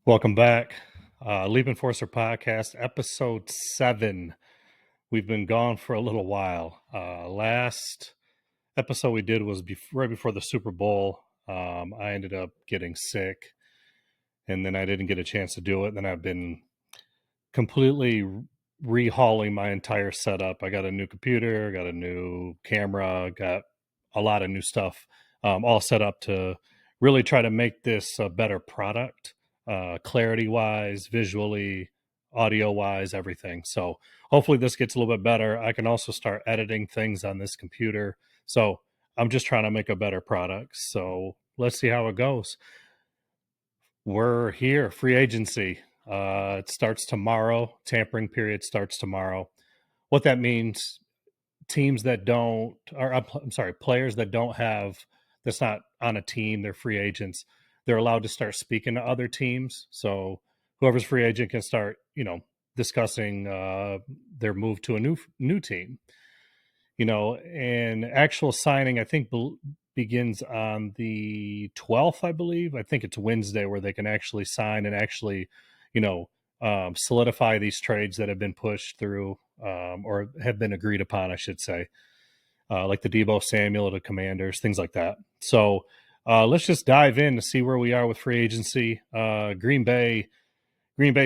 Welcome back. Leap Enforcer Podcast, episode 7. We've been gone for a little while. Last episode we did was right before the Super Bowl. I ended up getting sick, and then I didn't get a chance to do it. Then I've been completely rehauling my entire setup. I got a new computer, got a new camera, got a lot of new stuff all set up to really try to make this a better product, clarity wise, visually, audio wise, everything. So hopefully this gets a little bit better. I can also start editing things on this computer. So I'm just trying to make a better product. So let's see how it goes. We're here, free agency. It starts tomorrow. Tampering period starts tomorrow. What that means, teams that don't, or I'm sorry, players that don't have, that's not on a team, they're free agents. They're allowed to start speaking to other teams. So whoever's free agent can start, discussing their move to a new team. And actual signing, I think begins on the 12th, I believe. I think it's Wednesday where they can actually sign and actually, solidify these trades that have been pushed through or have been agreed upon, I should say, like the Debo Samuel to Commanders, things like that. So let's just dive in to see where we are with free agency. Green Bay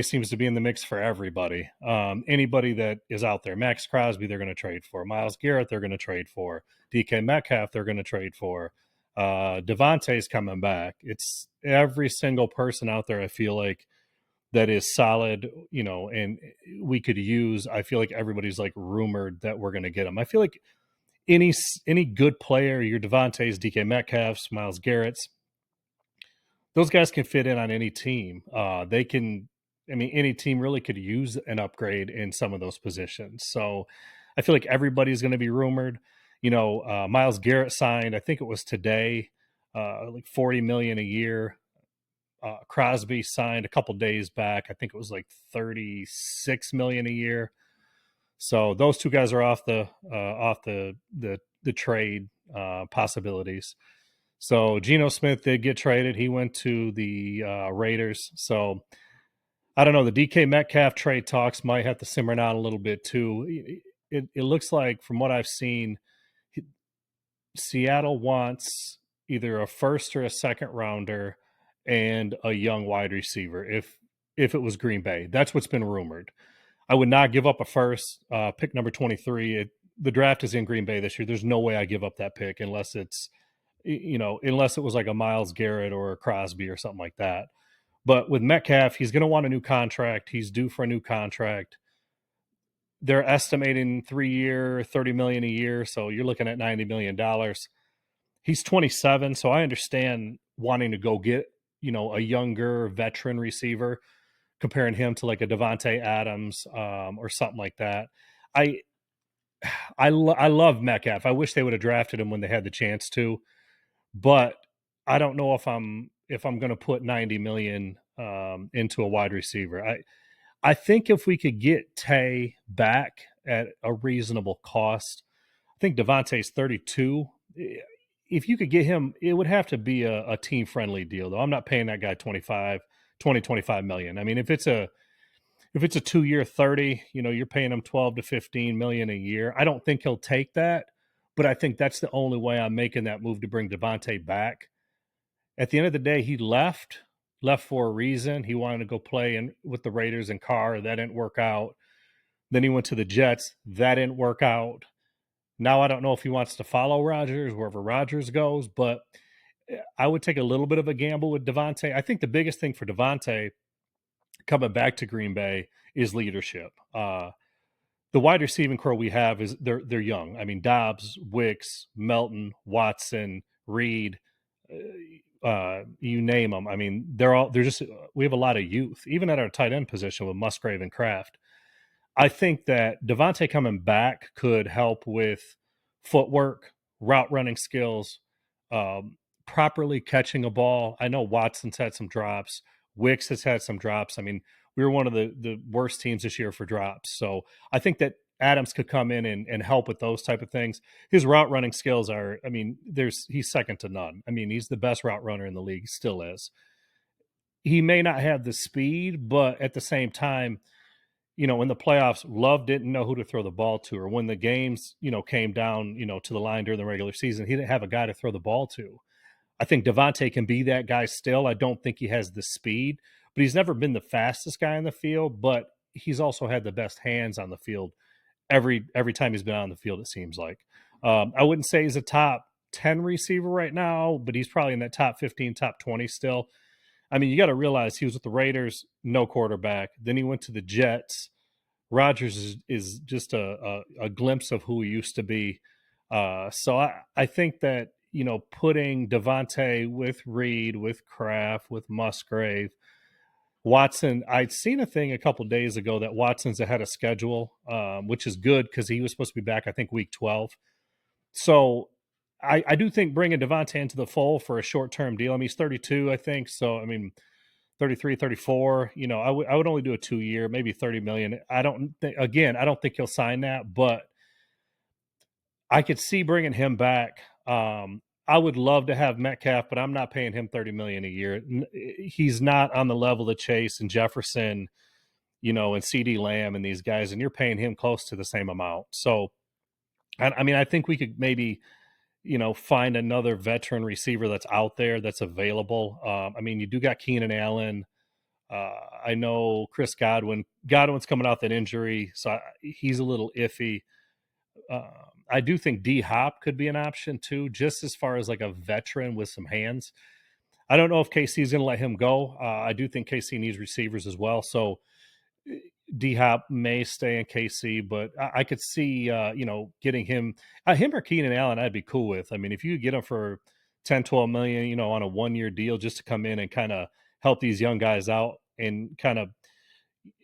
seems to be in the mix for everybody. Anybody that is out there, Max Crosby, they're going to trade for. Myles Garrett, they're going to trade for. DK Metcalf, they're going to trade for. Devontae's coming back. It's every single person out there, I feel like, that is solid, and we could use. I feel like everybody's like rumored that we're going to get them. I feel like any good player, your Devontae's, DK Metcalf's, Myles Garrett's, those guys can fit in on any team. They can. I mean, any team really could use an upgrade in some of those positions. So I feel like everybody's going to be rumored. Myles Garrett signed, I think it was today, like $40 million a year. Crosby signed a couple days back. I think it was like $36 million a year. So those two guys are off the trade possibilities. So Geno Smith did get traded. He went to the Raiders. So I don't know. The DK Metcalf trade talks might have to simmer down a little bit too. It looks like, from what I've seen, Seattle wants either a first or a second rounder and a young wide receiver. If it was Green Bay, that's what's been rumored. I would not give up a first, pick number 23. The draft is in Green Bay this year. There's no way I give up that pick unless it's, unless it was like a Myles Garrett or a Crosby or something like that. But with Metcalf, he's going to want a new contract. He's due for a new contract. They're estimating 3-year, $30 million a year. So you're looking at $90 million. He's 27. So I understand wanting to go get, a younger veteran receiver, comparing him to like a Devontae Adams or something like that. I love Metcalf. I wish they would have drafted him when they had the chance to, but I don't know if I'm going to put 90 million into a wide receiver. I think if we could get Tay back at a reasonable cost, I think Devontae's 32. If you could get him, it would have to be a team friendly deal, though. I'm not paying that guy 25 million. I mean, if it's a 2-year 30, you're paying him 12 to 15 million a year. I don't think he'll take that, but I think that's the only way I'm making that move to bring Devontae back. At the end of the day, he left for a reason. He wanted to go play with the Raiders and Carr. That didn't work out. Then he went to the Jets. That didn't work out. Now I don't know if he wants to follow Rodgers, wherever Rodgers goes, but I would take a little bit of a gamble with Devontae. I think the biggest thing for Devontae coming back to Green Bay is leadership. The wide receiving core we have is they're young. I mean, Dobbs, Wicks, Melton, Watson, Reed, you name them. I mean, we have a lot of youth, even at our tight end position with Musgrave and Kraft. I think that Devontae coming back could help with footwork, route running skills, properly catching a ball. I know Watson's had some drops. Wicks has had some drops. I mean, we were one of the worst teams this year for drops. So I think that Adams could come in and help with those type of things. His route running skills are, I mean, he's second to none. I mean, he's the best route runner in the league, still is. he may not have the speed, but at the same time, in the playoffs, Love didn't know who to throw the ball to, or when the games, came down, to the line during the regular season, he didn't have a guy to throw the ball to. I think Devontae can be that guy still. I don't think he has the speed, but he's never been the fastest guy in the field, but he's also had the best hands on the field every time he's been on the field, it seems like. I wouldn't say he's a top 10 receiver right now, but he's probably in that top 15, top 20 still. I mean, you got to realize he was with the Raiders, no quarterback. Then he went to the Jets. Rodgers is just a glimpse of who he used to be. So I think that, putting Devontae with Reed, with Kraft, with Musgrave, Watson, I'd seen a thing a couple days ago that Watson's ahead of schedule, which is good because he was supposed to be back, I think, week 12. So I do think bringing Devontae into the fold for a short term deal. I mean, he's 32, I think. So, I mean, 33, 34, I would only do a 2 year, maybe 30 million. I don't think he'll sign that, but I could see bringing him back. I would love to have Metcalf, but I'm not paying him 30 million a year. He's not on the level of Chase and Jefferson, and CD Lamb and these guys, and you're paying him close to the same amount. So, I mean, I think we could maybe, find another veteran receiver that's out there that's available. I mean, you do got Keenan Allen. I know Chris Godwin. Godwin's coming off that injury, so he's a little iffy. I do think D Hop could be an option too, just as far as like a veteran with some hands. I don't know if KC's going to let him go. I do think KC needs receivers as well. So D Hop may stay in KC, but I could see, getting him or Keenan Allen, I'd be cool with. I mean, if you could get him for 10, 12 million, on a 1 year deal just to come in and kind of help these young guys out and kind of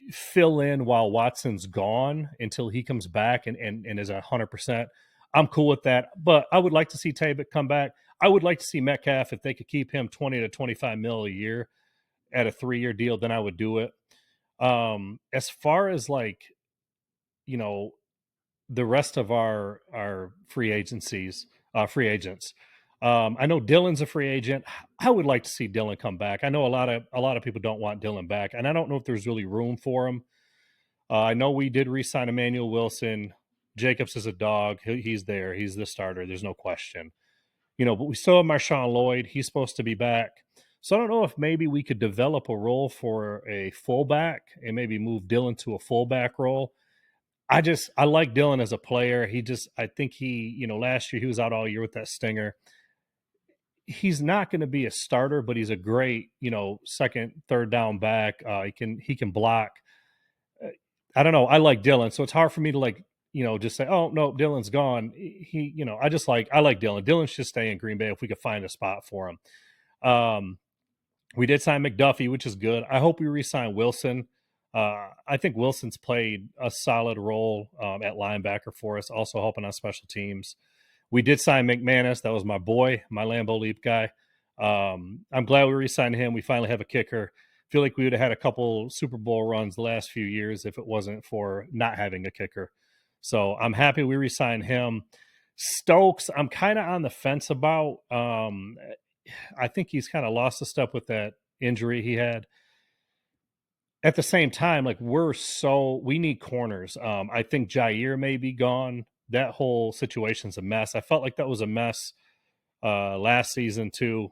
fill in while Watson's gone until he comes back and is 100%. I'm cool with that. But I would like to see Tabak come back. I would like to see Metcalf, if they could keep him 20 to 25 mil a year at a 3 year deal, then I would do it. As far as like, the rest of our free agents, I know Dylan's a free agent. I would like to see Dylan come back. I know a lot of people don't want Dylan back, and I don't know if there's really room for him. I know we did re-sign Emmanuel Wilson. Jacobs is a dog. He's there. He's the starter. There's no question. But we still have Marshawn Lloyd. He's supposed to be back. So I don't know if maybe we could develop a role for a fullback and maybe move Dylan to a fullback role. I like Dylan as a player. I think last year he was out all year with that stinger. He's not going to be a starter, but he's a great, second, third down back. He can block. I don't know. I like Dylan, so it's hard for me to just say, oh no, Dylan's gone. I like Dylan. Dylan should stay in Green Bay if we could find a spot for him. We did sign McDuffie, which is good. I hope we re-sign Wilson. I think Wilson's played a solid role at linebacker for us, also helping on special teams. We did sign McManus. That was my boy, my Lambeau Leap guy. I'm glad we re-signed him. We finally have a kicker. Feel like we would have had a couple Super Bowl runs the last few years if it wasn't for not having a kicker. So I'm happy we re-signed him. Stokes, I'm kind of on the fence about. I think he's kind of lost a step with that injury he had. At the same time, like we need corners. I think Jair may be gone. That whole situation's a mess. I felt like that was a mess last season too.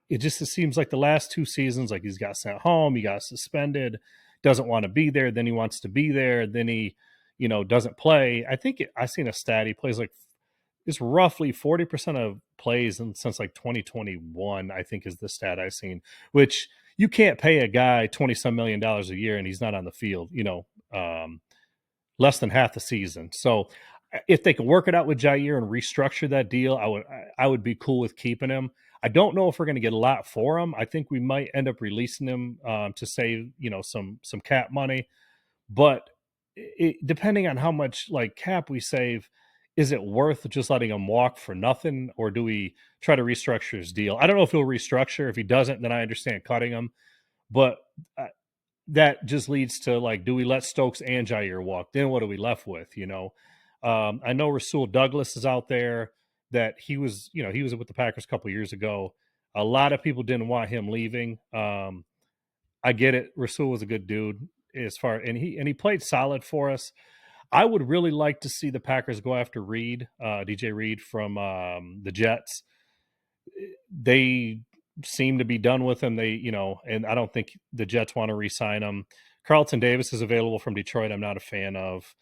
It seems like the last 2 seasons, like he's got sent home, he got suspended, doesn't want to be there, then he wants to be there, then he, doesn't play. I seen a stat, he plays like it's roughly 40% of plays since like 2021, I think is the stat I've seen, which you can't pay a guy $20-some million a year and he's not on the field, less than half the season. So if they can work it out with Jair and restructure that deal, I would be cool with keeping him. I don't know if we're going to get a lot for him. I think we might end up releasing him to save, some cap money. But depending on how much like cap we save, is it worth just letting him walk for nothing, or do we try to restructure his deal? I don't know if he'll restructure. If he doesn't, then I understand cutting him. But that just leads to like, do we let Stokes and Jair walk? Then what are we left with? I know Rasul Douglas is out there. That he was with the Packers a couple years ago. A lot of people didn't want him leaving. I get it. Rasul was a good dude and he played solid for us. I would really like to see the Packers go after Reed, DJ Reed from the Jets. They seem to be done with him. And I don't think the Jets want to re-sign him. Carlton Davis is available from Detroit. I'm not a fan of.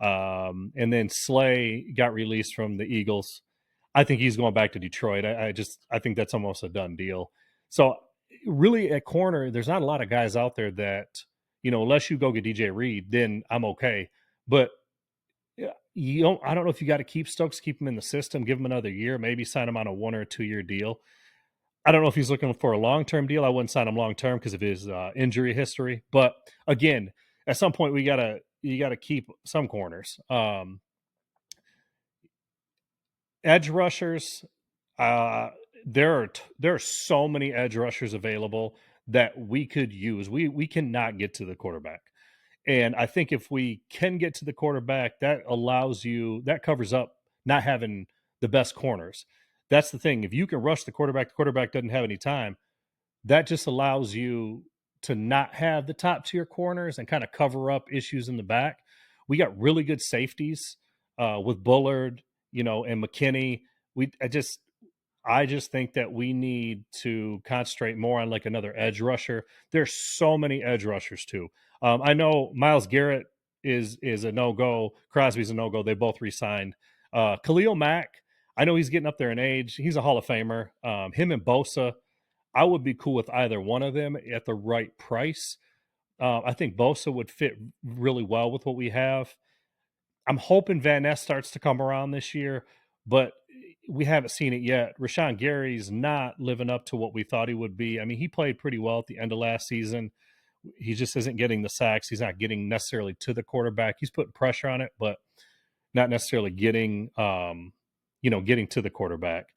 And then Slay got released from the Eagles. I think he's going back to Detroit. I think that's almost a done deal. So really at corner, there's not a lot of guys out there that, unless you go get DJ Reed, then I'm okay. But I don't know if you got to keep Stokes, keep him in the system, give him another year, maybe sign him on a 1 or 2 year deal. I don't know if he's looking for a long-term deal. I wouldn't sign him long-term because of his injury history. But again, at some point you gotta keep some corners. Edge rushers, there are so many edge rushers available that we could use. We cannot get to the quarterback. And I think if we can get to the quarterback, that covers up not having the best corners. That's the thing. If you can rush the quarterback doesn't have any time. That just allows you to not have the top tier corners and kind of cover up issues in the back. We got really good safeties with Bullard, and McKinney. I just think that we need to concentrate more on like another edge rusher. There's so many edge rushers too. I know Myles Garrett is a no go. Crosby's a no go. They both re-signed. Khalil Mack, I know he's getting up there in age. He's a Hall of Famer. Him and Bosa, I would be cool with either one of them at the right price. I think Bosa would fit really well with what we have. I'm hoping Van Ness starts to come around this year, but we haven't seen it yet. Rashawn Gary's not living up to what we thought he would be. I mean, he played pretty well at the end of last season. He just isn't getting the sacks. He's not getting necessarily to the quarterback. He's putting pressure on it, but not necessarily getting to the quarterback.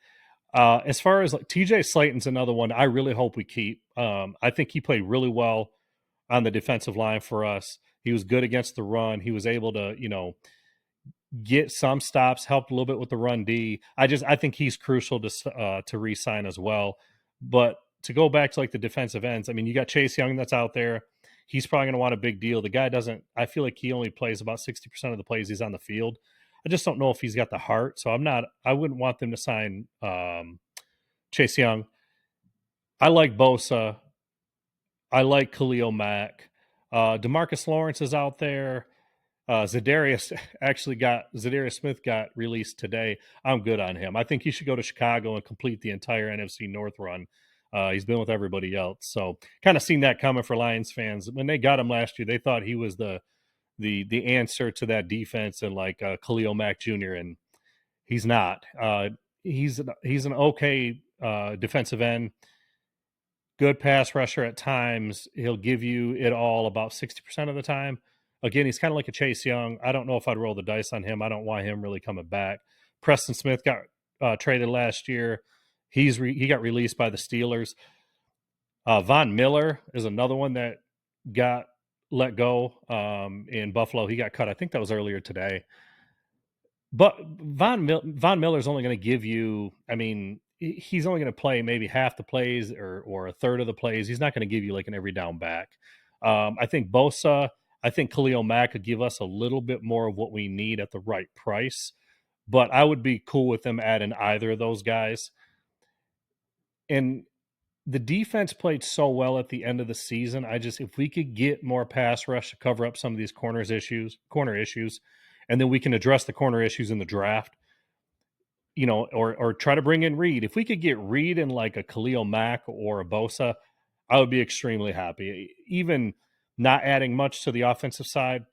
As far as like TJ Slayton's another one I really hope we keep. I think he played really well on the defensive line for us. He was good against the run. He was able to, get some stops, helped a little bit with the run D. I think he's crucial to re-sign as well. But to go back to like the defensive ends, I mean, you got Chase Young that's out there. He's probably going to want a big deal. The guy doesn't. I feel like he only plays about 60% of the plays he's on the field. I just don't know if he's got the heart. So I wouldn't want them to sign Chase Young. I like Bosa. I like Khalil Mack. DeMarcus Lawrence is out there. Zadarius Smith got released today. I'm good on him. I think he should go to Chicago and complete the entire NFC North run. He's been with everybody else. So kind of seen that coming for Lions fans. When they got him last year, they thought he was the answer to that defense and like Khalil Mack Jr. and he's not. He's an okay defensive end, good pass rusher at times. He'll give you it all about 60% of the time. Again, he's kind of like a Chase Young. I don't know if I'd roll the dice on him. I don't want him really coming back. Preston Smith got traded last year. He got released by the Steelers. Von Miller is another one that got let go in Buffalo. He got cut. I think that was earlier today. But Von Miller's only going to give you, I mean, he's only going to play maybe half the plays or a third of the plays. He's not going to give you like an every down back. I think Khalil Mack could give us a little bit more of what we need at the right price. But I would be cool with them adding either of those guys. And the defense played so well at the end of the season. If we could get more pass rush to cover up some of these corner issues, and then we can address the corner issues in the draft, or try to bring in Reed. If we could get Reed in like a Khalil Mack or a Bosa, I would be extremely happy. Even not adding much to the offensive side,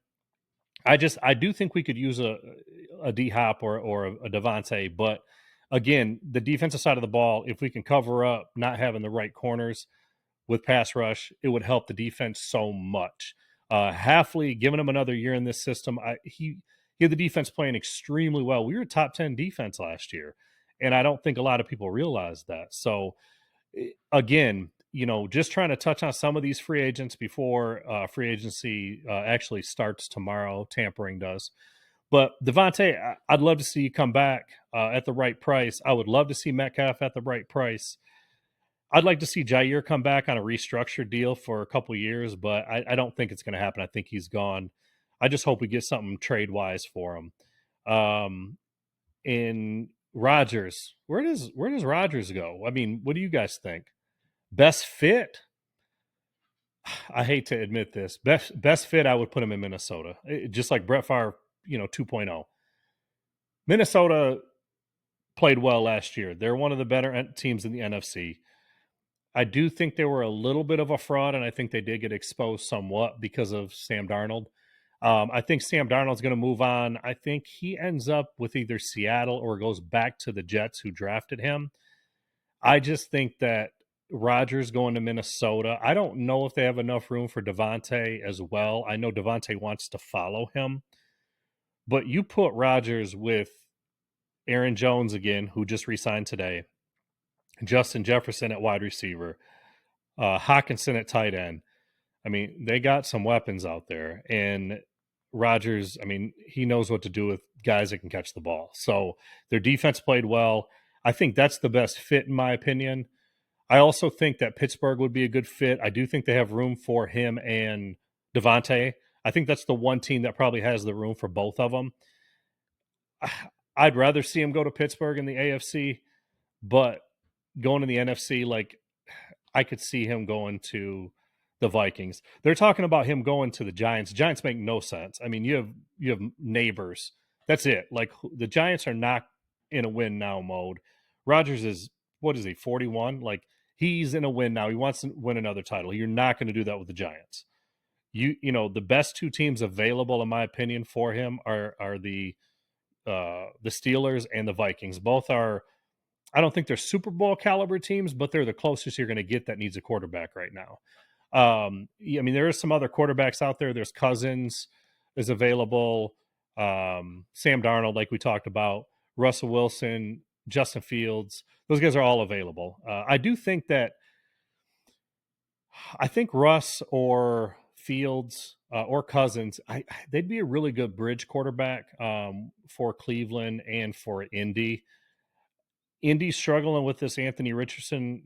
I do think we could use a D Hop or a Devontae, but again, the defensive side of the ball, if we can cover up not having the right corners with pass rush, it would help the defense so much. Hafley, giving him another year in this system, he had the defense playing extremely well. We were a top 10 defense last year, and I don't think a lot of people realize that. So, again, just trying to touch on some of these free agents before free agency actually starts tomorrow. Tampering does. But Devontae, I'd love to see you come back at the right price. I would love to see Metcalf at the right price. I'd like to see Jair come back on a restructured deal for a couple years, but I don't think it's going to happen. I think he's gone. I just hope we get something trade wise for him. In Rodgers, where does Rodgers go? I mean, what do you guys think? Best fit? I hate to admit this. Best fit, I would put him in Minnesota, just like Brett Favre, 2.0. Minnesota played well last year. They're one of the better teams in the NFC. I do think they were a little bit of a fraud, and I think they did get exposed somewhat because of Sam Darnold. I think Sam Darnold's going to move on. I think he ends up with either Seattle or goes back to the Jets who drafted him. I just think that Rodgers going to Minnesota, I don't know if they have enough room for Devontae as well. I know Devontae wants to follow him, but you put Rodgers with Aaron Jones again, who just re-signed today, Justin Jefferson at wide receiver, Hawkinson at tight end. I mean, they got some weapons out there, and Rodgers, I mean, he knows what to do with guys that can catch the ball. So their defense played well. I think that's the best fit, in my opinion. I also think that Pittsburgh would be a good fit. I do think they have room for him and Devontae. I think that's the one team that probably has the room for both of them. I'd rather see him go to Pittsburgh in the AFC, but going to the NFC, like I could see him going to the Vikings. They're talking about him going to the Giants. Giants make no sense. I mean, you have neighbors. That's it. Like the Giants are not in a win now mode. Rodgers is what is he, 41? Like he's in a win now. He wants to win another title. You're not going to do that with the Giants. The best two teams available, in my opinion, for him are the Steelers and the Vikings. Both are, I don't think they're Super Bowl caliber teams, but they're the closest you're going to get that needs a quarterback right now. I mean, there are some other quarterbacks out there. There's Cousins is available. Sam Darnold, like we talked about, Russell Wilson, Justin Fields. Those guys are all available. I think Russ or Fields or Cousins, they'd be a really good bridge quarterback for Cleveland and for Indy. Indy's struggling with this Anthony Richardson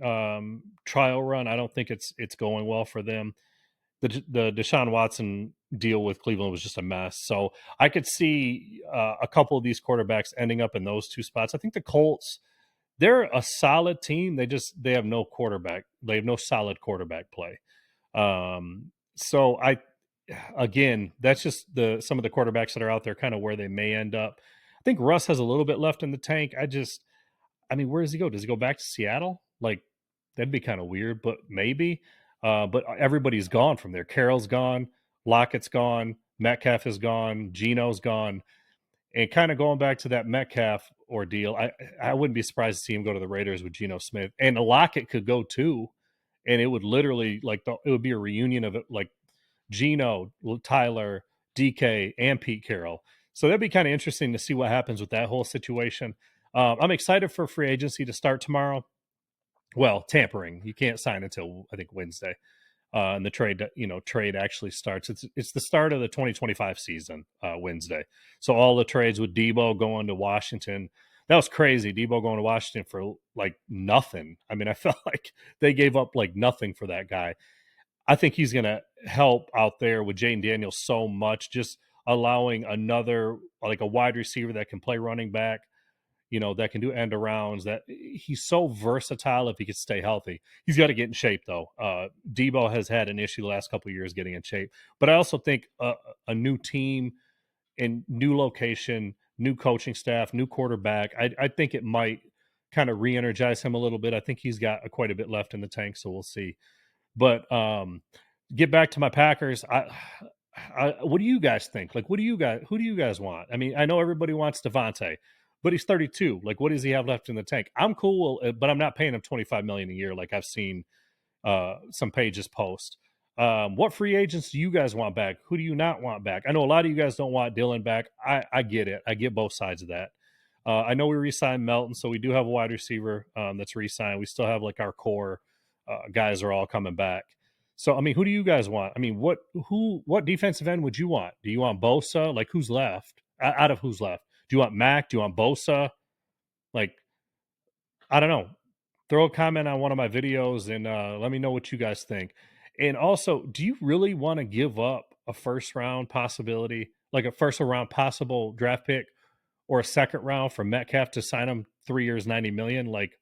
trial run. I don't think it's going well for them. The Deshaun Watson deal with Cleveland was just a mess. So I could see a couple of these quarterbacks ending up in those two spots. I think the Colts, they're a solid team. They have no quarterback. They have no solid quarterback play. So again, that's just some of the quarterbacks that are out there, kind of where they may end up. I think Russ has a little bit left in the tank. I mean, where does he go? Does he go back to Seattle? Like, that'd be kind of weird, but maybe. But everybody's gone from there. Carroll's gone. Lockett's gone. Metcalf is gone. Geno's gone. And kind of going back to that Metcalf ordeal, I wouldn't be surprised to see him go to the Raiders with Geno Smith. And Lockett could go too. And it would literally, it would be a reunion of it, like Geno, Tyler, DK, and Pete Carroll. So that'd be kind of interesting to see what happens with that whole situation. I'm excited for free agency to start tomorrow. Well, tampering. You can't sign until I think Wednesday. And the trade actually starts. It's the start of the 2025 season, Wednesday. So all the trades with Debo going to Washington, that was crazy. Debo going to Washington for like nothing. I mean, I felt like they gave up like nothing for that guy. I think he's going to help out there with Jaden Daniels so much, just allowing another, like a wide receiver that can play running back, that can do end arounds, that he's so versatile if he could stay healthy. He's got to get in shape, though. Debo has had an issue the last couple of years getting in shape. But I also think a new team and new location, new coaching staff, new quarterback, I think it might kind of re-energize him a little bit. I think he's got quite a bit left in the tank, so we'll see. But get back to my Packers. What do you guys think? Like, who do you guys want? I mean, I know everybody wants Devontae, but he's 32. Like, what does he have left in the tank? I'm cool, but I'm not paying him $25 million a year like I've seen some pages post. What free agents do you guys want back? Who do you not want back? I know a lot of you guys don't want Dylan back. I get it. I get both sides of that. I know we re-signed Melton, so we do have a wide receiver that's re-signed. We still have like our core guys are all coming back. So, I mean, who do you guys want? I mean, what defensive end would you want? Do you want Bosa? Like, who's left? Out of who's left? Do you want Mac? Do you want Bosa? Like, I don't know. throw a comment on one of my videos and let me know what you guys think. And also, do you really want to give up a first round possibility, like a first round possible draft pick, or a second round for Metcalf to sign him 3 years, 90 million? Like,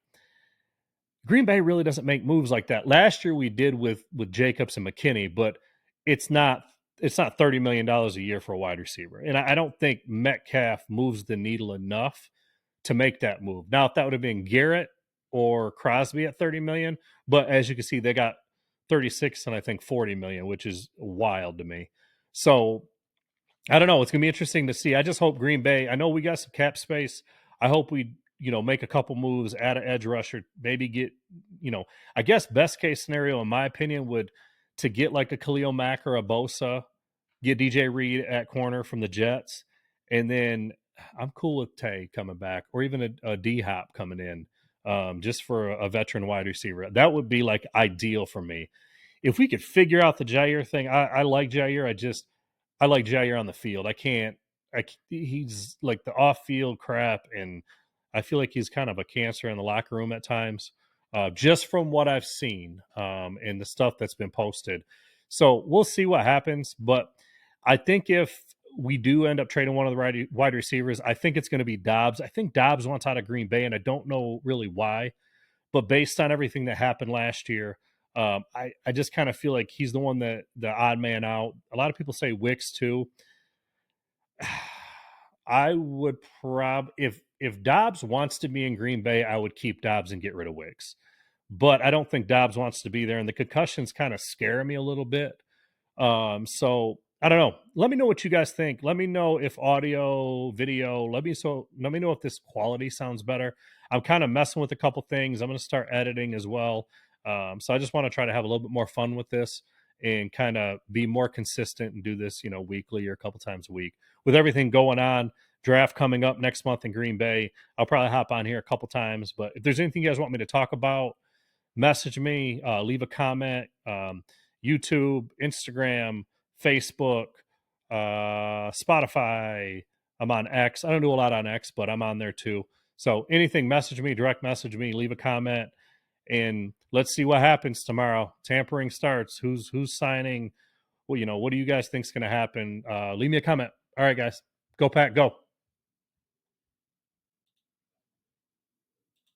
Green Bay really doesn't make moves like that. Last year we did with Jacobs and McKinney, but it's not $30 million a year for a wide receiver. And I don't think Metcalf moves the needle enough to make that move. Now, if that would have been Garrett or Crosby at 30 million, but as you can see, they got 36 and I think 40 million, which is wild to me. So I don't know. It's gonna be interesting to see. I just hope Green Bay. I know we got some cap space. I hope we, make a couple moves, add an edge rusher, maybe get, I guess best case scenario in my opinion would to get like a Khalil Mack or a Bosa, get DJ Reed at corner from the Jets, and then I'm cool with Tay coming back, or even a D Hop coming in, just for a veteran wide receiver. That would be like ideal for me. If we could figure out the Jair thing, I like Jair. I like Jair on the field. I can't. He's like the off-field crap, and I feel like he's kind of a cancer in the locker room at times, just from what I've seen, and the stuff that's been posted. So we'll see what happens. But I think if we do end up trading one of the wide receivers, I think it's going to be Dobbs. I think Dobbs wants out of Green Bay, and I don't know really why. But based on everything that happened last year, I just kind of feel like he's the one that the odd man out. A lot of people say Wicks too. I would if Dobbs wants to be in Green Bay, I would keep Dobbs and get rid of Wicks. But I don't think Dobbs wants to be there, and the concussions kind of scare me a little bit. So I don't know. Let me know what you guys think. Let me know if audio, video. Let me know if this quality sounds better. I'm kind of messing with a couple things. I'm going to start editing as well. So I just want to try to have a little bit more fun with this and kind of be more consistent and do this, weekly or a couple times a week. With everything going on, draft coming up next month in Green Bay, I'll probably hop on here a couple times. But if there's anything you guys want me to talk about, message me, leave a comment. YouTube, Instagram, Facebook, Spotify. I'm on X. I don't do a lot on X, but I'm on there too. So anything, message me, direct message me, leave a comment, and let's see what happens tomorrow. Tampering starts. Who's signing? Well, what do you guys think is going to happen? Leave me a comment. All right, guys. Go Pack, go.